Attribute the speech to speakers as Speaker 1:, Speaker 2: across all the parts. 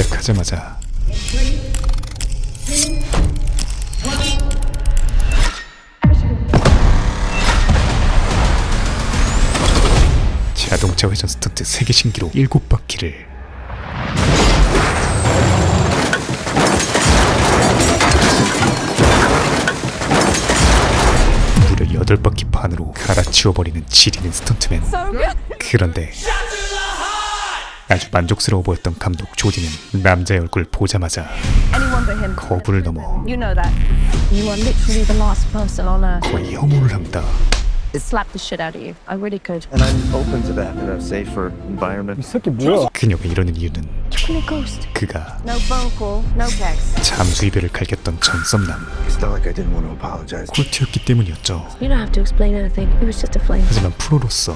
Speaker 1: 시작하자마자 자동차 회전 스턴트 세계 신기록 7바퀴를 무려 8바퀴 반으로 갈아치워버리는 지리는 스턴트맨. 그런데 아주 만족스러워 보였던 감독 조디는 남자의 얼굴을 보자마자 거부를 넘어 거의 혐오를 합니다.
Speaker 2: slap the shit out of you. I really could.
Speaker 3: And I'm open to that in a safer environment.
Speaker 4: 이 새끼 뭐야?
Speaker 1: 그녀가 이러는 이유는
Speaker 2: You're a ghost.
Speaker 1: 그가
Speaker 2: No phone call, no text.
Speaker 1: 잠수 이별을 갈겼던 전 썸남
Speaker 3: It's not like I didn't want to apologize.
Speaker 1: 콜트였기 때문이었죠.
Speaker 2: You don't have to explain anything. It was just a flame.
Speaker 1: 하지만 프로로서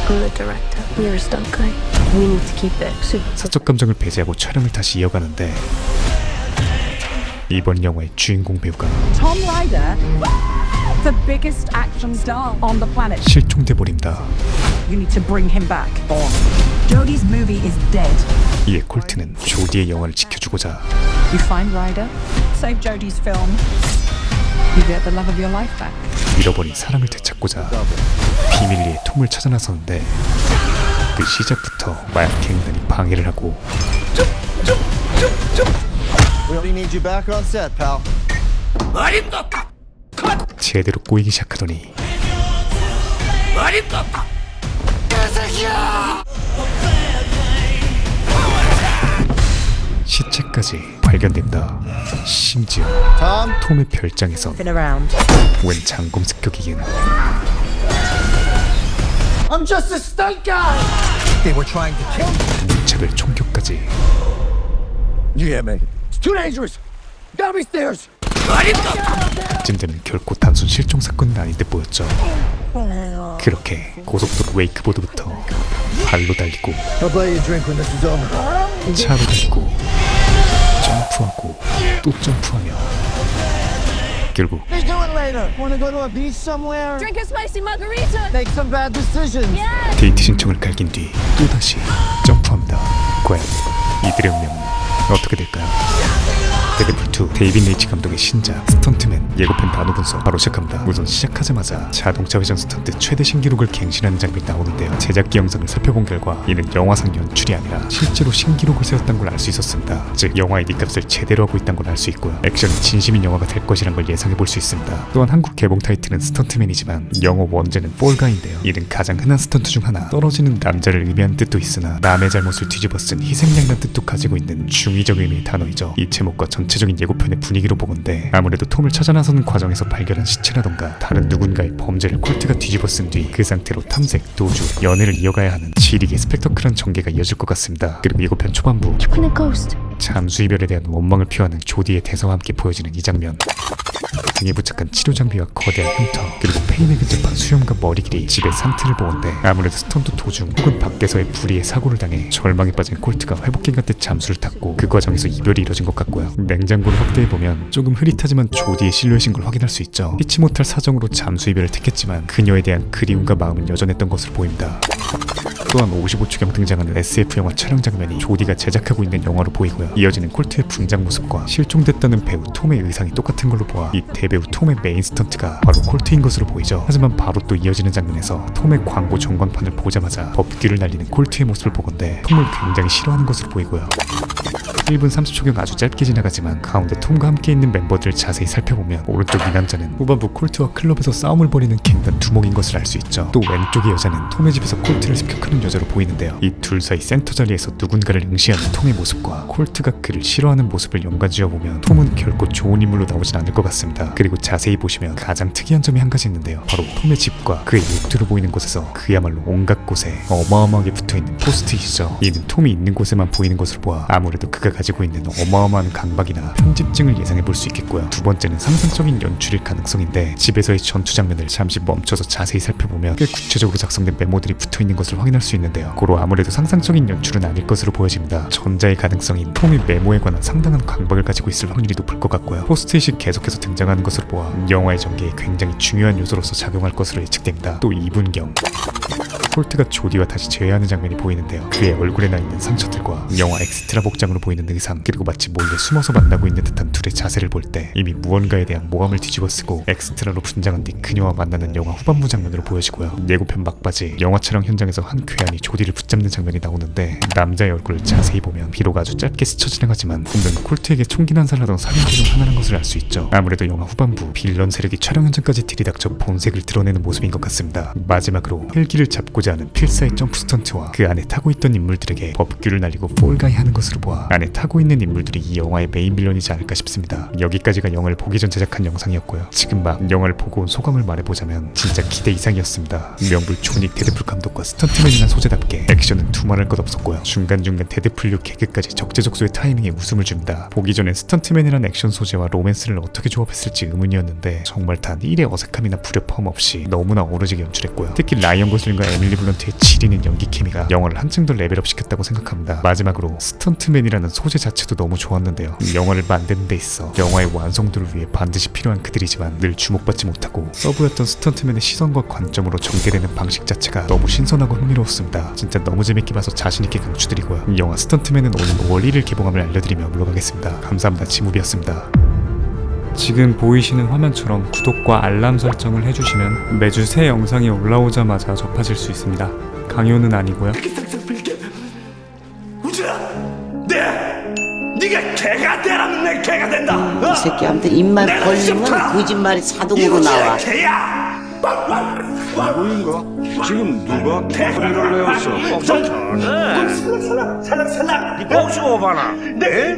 Speaker 2: I'm the director. You're a stunt guy. We need to keep it super.
Speaker 1: 사적 감정을 배제하고 촬영을 다시 이어가는데 이번 영화의 주인공 배우가
Speaker 5: Tom Ryder, the biggest action star on the planet.
Speaker 1: 실종돼 버립니다.
Speaker 5: You need to bring him back. Jodie's movie is dead.
Speaker 1: 이에 콜트는 조디의 영화를 지켜주고자
Speaker 5: You find Ryder, save Jodie's film. You get the love of your life back.
Speaker 1: 잃어버린 사랑을 되찾고자 비밀리에 톰을 찾아 나서는데 그 시작부터 마약 갱단이 방해를 하고
Speaker 3: We only need you back on set, pal.
Speaker 1: 제대로 꼬이기 시작하더니 시체까지 발견됩니다. 심지어
Speaker 3: Tom?
Speaker 1: 톰의 별장에서
Speaker 5: Been around.
Speaker 1: 웬 장검 습격이긴
Speaker 3: I'm just a stunt guy! They were trying to kill me.
Speaker 1: 무차별 총격까지.
Speaker 3: You hear me? It's too dangerous! Down these stairs!
Speaker 1: 이쯤 되면 결코 단순 실종 사건은 아닌 듯 보였죠. 그렇게 고속도로 웨이크보드부터 발로 달리고
Speaker 3: I'll buy you a drink when this is over.
Speaker 1: 차로 달리고 점프하고 또 점프하며 결국
Speaker 3: Let's do it later. Wanna go to a beach somewhere?
Speaker 2: Drink a spicy margarita.
Speaker 3: Make some bad decisions.
Speaker 2: Yeah.
Speaker 1: 데이트 신청을 갈긴 뒤 또다시 점프합니다. 과연 이들의 운명은 어떻게 될까요? 데드풀2 데이빗 레이치 감독의 신작 스턴트맨 예고편 단어 분석 바로 시작합니다. 우선 시작하자마자 자동차 회전 스턴트 최대 신기록을 갱신하는 장면이 나오는데요. 제작기 영상을 살펴본 결과 이는 영화상 연출이 아니라 실제로 신기록을 세웠다는 걸 알 수 있었습니다. 즉 영화의 니값을 제대로 하고 있다는 걸 알 수 있고요. 액션이 진심인 영화가 될 것이란 걸 예상해 볼 수 있습니다. 또한 한국 개봉 타이틀은 스턴트맨이지만 영어 원제는 폴가인데요. 이는 가장 흔한 스턴트 중 하나, 떨어지는 남자를 의미하는 뜻도 있으나 남의 잘못을 뒤집어 쓴 희생양이라는 뜻도 가지고 있는 중의적 의미의 단어이죠. 이 제목과 전체적인 예고편의 분위기로 보건대 아무래도 톰을 찾아 나서는 과정에서 발견한 시체라던가 다른 누군가의 범죄를 콜트가 뒤집어 쓴 뒤 그 상태로 탐색, 도주, 연애를 이어가야 하는 지리게 스펙터클한 전개가 이어질 것 같습니다. 그리고 예고편 초반부
Speaker 2: You're a ghost.
Speaker 1: 잠수 이별에 대한 원망을 표하는 조디의 대사와 함께 보여지는 이 장면, 등에 부착한 치료 장비와 거대한 흉터, 그리고 페인에 근접한 수염과 머리 길이 집의 상태를 보건대 아무래도 스턴트 도중 혹은 밖에서의 불의의 사고를 당해 절망에 빠진 콜트가 회복기 같은 잠수를 탔고 그 과정에서 이별이 이뤄진 것 같고요. 냉장고를 확대해보면 조금 흐릿하지만 조디의 실루엣인 걸 확인할 수 있죠. 피치 못할 사정으로 잠수 이별을 택했지만 그녀에 대한 그리움과 마음은 여전했던 것으로 보입니다. 또한 55초경 등장하는 SF 영화 촬영 장면이 조디가 제작하고 있는 영화로 보이고요. 이어지는 콜트의 분장 모습과 실종됐다는 배우 톰의 의상이 똑같은 걸로 보아 이 대배우 톰의 메인 스턴트가 바로 콜트인 것으로 보이죠. 하지만 바로 또 이어지는 장면에서 톰의 광고 전광판을 보자마자 법규를 날리는 콜트의 모습을 보건대 톰을 굉장히 싫어하는 것으로 보이고요. 1분 30초경 아주 짧게 지나가지만 가운데 톰과 함께 있는 멤버들을 자세히 살펴보면 오른쪽 이 남자는 후반부 콜트와 클럽에서 싸움을 벌이는 갱단 두목인 것을 알 수 있죠. 또 왼쪽의 여자는 톰의 집에서 콜트를 습격하는 여자로 보이는데요. 이 둘 사이 센터 자리에서 누군가를 응시하는 톰의 모습과 콜트가 그를 싫어하는 모습을 연관지어보면 톰은 결코 좋은 인물로 나오진 않을 것 같습니다. 그리고 자세히 보시면 가장 특이한 점이 한 가지 있는데요. 바로 톰의 집과 그의 욕조로 보이는 곳에서 그야말로 온갖 곳에 어마어마하게 붙어있는 포스트잇이죠. 이는 톰이 있는 곳에만 보이는 것으로 보아 아무래도 그가 가지고 있는 어마어마한 강박이나 편집증을 예상해 볼 수 있겠고요. 두 번째는 상상적인 연출일 가능성인데 집에서의 전투 장면을 잠시 멈춰서 자세히 살펴보면 꽤 구체적으로 작성된 메모들이 붙어있는 것을 확인할 수 있는데요. 고로 아무래도 상상적인 연출은 아닐 것으로 보여집니다. 전자의 가능성인 톰이 메모에 관한 상당한 강박을 가지고 있을 확률이 높을 것 같고요. 포스트잇이 계속해서 등장하는 것으로 보아 영화의 전개에 굉장히 중요한 요소로서 작용할 것으로 예측됩니다. 또 2분경 콜트가 조디와 다시 재회하는 장면이 보이는데요. 그의 얼굴에 나 있는 상처들과 영화 엑스트라 복장으로 보이는 의상, 그리고 마치 몰래 숨어서 만나고 있는 듯한 둘의 자세를 볼 때 이미 무언가에 대한 모함을 뒤집어쓰고 엑스트라로 분장한 뒤 그녀와 만나는 영화 후반부 장면으로 보여지고요. 예고편 막바지 영화 촬영 현장에서 한 괴한이 조디를 붙잡는 장면이 나오는데 남자의 얼굴을 자세히 보면 비록 아주 짧게 스쳐 지나가지만 분명 콜트에게 총기 난사를 하던 살인범 중 하나라는 것을 알 수 있죠. 아무래도 영화 후반부 빌런 세력이 촬영 현장까지 들이닥쳐 본색을 드러내는 모습인 것 같습니다. 마지막으로 헬기를 잡고자 하는 필사의 점프 스턴트와 그 안에 타고 있던 인물들에게 법규를 날리고 폴가이 하는 것으로 보아 안에 타고 있는 인물들이 이 영화의 메인 빌런이지 않을까 싶습니다. 여기까지가 영화를 보기 전 제작한 영상이었고요. 지금 막 영화를 보고 온 소감을 말해보자면 진짜 기대 이상이었습니다. 명불 조닉 데드풀 감독과 스턴트맨이란 소재답게 액션은 두말할 것 없었고요. 중간중간 데드풀류 개그까지 적재적소의 타이밍에 웃음을 줍니다. 보기 전엔 스턴트맨이란 액션 소재와 로맨스를 어떻게 조합했을지 의문이었는데 정말 단 1의 어색함이나 불협화음 없이 너무나 어우러지게 연출했고요. 특히 라이언 고슬링과 에밀리 블런트의 지리는 연기 케미가 영화를 한층 더 레벨업 시켰다고 생각합니다. 마지막으로 스턴트맨이라는 소재 자체도 너무 좋았는데요. 영화를 만드는 데 있어 영화의 완성도를 위해 반드시 필요한 그들이지만 늘 주목받지 못하고 서브였던 스턴트맨의 시선과 관점으로 전개되는 방식 자체가 너무 신선하고 흥미로웠습니다. 진짜 너무 재밌게 봐서 자신있게 강추드리고요. 이 영화 스턴트맨은 오는 5월 1일 개봉함을 알려드리며 물러가겠습니다. 감사합니다. 지무비였습니다.
Speaker 4: 지금 보이시는 화면처럼 구독과 알람 설정을 해주시면 매주 새 영상이 올라오자마자 접하실 수 있습니다. 강요는 아니고요.
Speaker 3: 네가 개가 되라면 내 개가 된다.
Speaker 6: 이 새끼한테 입만 벌리면 거짓말이 자동으로 나와.
Speaker 3: 개야.
Speaker 7: 누구인가? 지금 누가 소리를 내었어?
Speaker 3: 살락살락. 네 복수가 오바나. 네.